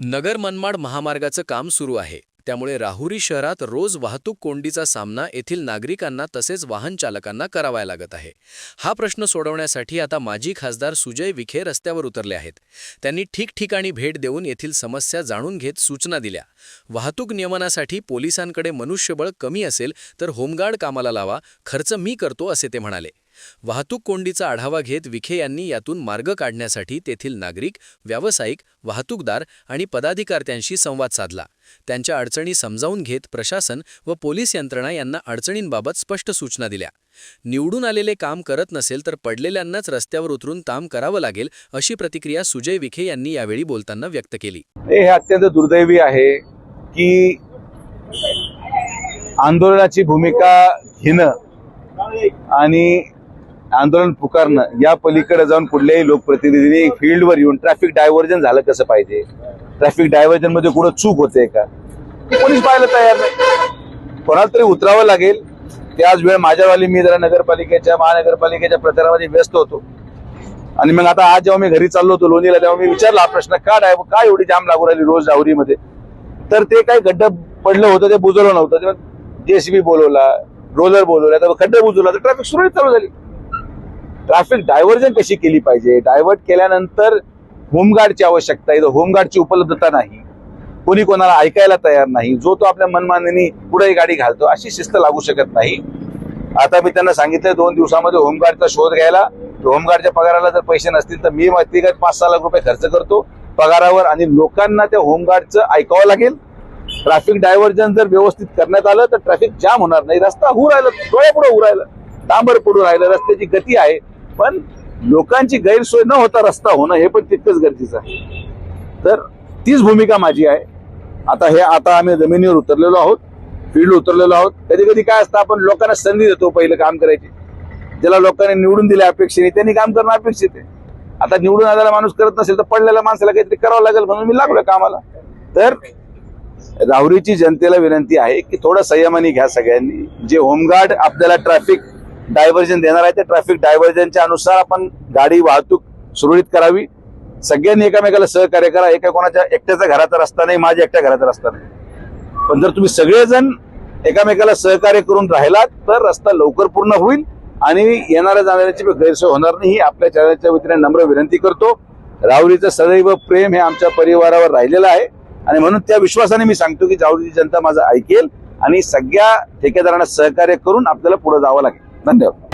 नगर मनमाड महामार्गाचं काम सुरू आहे, त्यामुळे राहुरी शहरात रोज वाहतूक कोंडीचा सामना येथील नागरिकांना तसेच वाहन चालकांना करावा लागत आहे। हा प्रश्न सोडवण्यासाठी आता माजी खासदार सुजय विखे रस्त्यावर उतरले आहेत। त्यांनी ठिकठिकाणी भेट देऊन येथील समस्या जाणून घेत सूचना दिल्या। वाहतूक नियमनासाठी पोलिसांकडे मनुष्यबळ कमी असेल तर होमगार्ड कामाला लावा, खर्च मी करतो असे ते म्हणाले। वाहतूक कोंडीचा आढावा घेत विखे यांनी यातून मार्ग काढण्यासाठी तेथील नागरिक, व्यावसायिक, वाहतूकदार आणि पदाधिकाऱ्यांशी संवाद साधला। त्यांच्या अडचणी समजावून घेत प्रशासन व पोलीस यंत्रणा यांना अडचणींबाबत स्पष्ट सूचना दिल्या। निवडून आलेले काम करत नसेल तर पडलेल्यांनाच रस्त्यावर उतरून काम करावं लागेल, अशी प्रतिक्रिया सुजय विखे यांनी यावेळी बोलताना व्यक्त केली। हे अत्यंत दुर्दैवी आहे की आंदोलनाची भूमिका घेणं आणि आंदोलन पुकारणं या पलीकडे जाऊन कुठल्याही लोकप्रतिनिधींनी फील्डवर येऊन ट्रॅफिक डायव्हर्जन झालं कसं पाहिजे, ट्रॅफिक डायव्हर्जन मध्ये कुठं चूक होते का, कोणीच पाहायला तयार नाही। कोणाला तरी उतरावं लागेल। त्याच वेळ माझ्यावाली मी जरा नगरपालिकेच्या महानगरपालिकेच्या प्रचारामध्ये व्यस्त होतो आणि मग आता आज जेव्हा मी घरी चाललो होतो लोणीला, तेव्हा मी विचारला हा प्रश्न, का एवढी जाम लागू राहिली रोज राहुरीमध्ये? तर ते काही खड्डं पडलं होतं, ते बुजवलं नव्हतं, तेव्हा JCB बोलवला, रोलर बोलवला, तर खड्डे बुजवला, तर ट्रॅफिक सुरळीत चालू झाली। ट्रॅफिक डायव्हर्जन कशी केली पाहिजे, डायव्हर्ट केल्यानंतर होमगार्डची आवश्यकता आहे, होमगार्डची उपलब्धता नाही, कोणी कोणाला ऐकायला तयार नाही, जो तो आपल्या मनमानीने पुढे गाडी घालतो, अशी शिस्त लागू शकत नाही। आता मी त्यांना सांगितलं 2 दिवसामध्ये होमगार्डचा शोध घ्यायला। होमगार्डच्या पगाराला जर पैसे नसतील तर मी व्यक्तिगत 5-6 लाख रुपये खर्च करतो पगारावर आणि लोकांना त्या होमगार्डचं ऐकावं लागेल। ट्रॅफिक डायव्हर्जन जर व्यवस्थित करण्यात आलं तर ट्रॅफिक जाम होणार नाही, रस्ता होऊ राहिला, डोळ्यापुढे होऊ राहिलं, डांबर पडून राहिलं, रस्त्याची गती आहे, पण लोकांची गैरसोय न होता रस्ता होणं हे पण तितकंच गरजेचं आहे। तर तीच भूमिका माझी आहे। आता आम्ही जमिनीवर उतरलेलो आहोत, फील्ड उतरलेलो आहोत। कधी कधी काय असतं, आपण लोकांना संधी देतो पहिलं काम करायची, ज्याला लोकांनी निवडून दिले अपेक्षेने त्यांनी काम करणं अपेक्षित आहे। आता निवडून आलेला माणूस करत नसेल तर पडलेल्या माणसाला काहीतरी करावं लागेल, म्हणून मी लागलोय कामाला। तर राहुरीची जनतेला विनंती आहे की थोडं संयमाने घ्या सगळ्यांनी। जे होमगार्ड आपल्याला ट्रॅफिक डायव्हर्जन देणार आहे त्या ट्रॅफिक डायव्हर्जनच्या अनुसार आपण गाडी वाहतूक सुरळीत करावी। सगळ्यांनी एकमेकाला सहकार्य करा। एका कोणाच्या एकट्याचा घराचा रस्ता नाही, माझ्या एकट्या घराचा रस्ता नाही, पण जर तुम्ही सगळेजण एकमेकाला सहकार्य करून राहिलात तर रस्ता लवकर पूर्ण होईल आणि येणाऱ्या जाणाऱ्याची गैरसोय होणार नाही, ही आपल्या चॅनलच्या वतीने नम्र विनंती करतो। राहुरीचं सदैव प्रेम हे आमच्या परिवारावर राहिलेलं आहे आणि म्हणून त्या विश्वासाने मी सांगतो की राहुरीची जनता माझं ऐकेल आणि सगळ्या ठेकेदारांना सहकार्य करून आपल्याला पुढे जावं लागेल। धन्यवाद।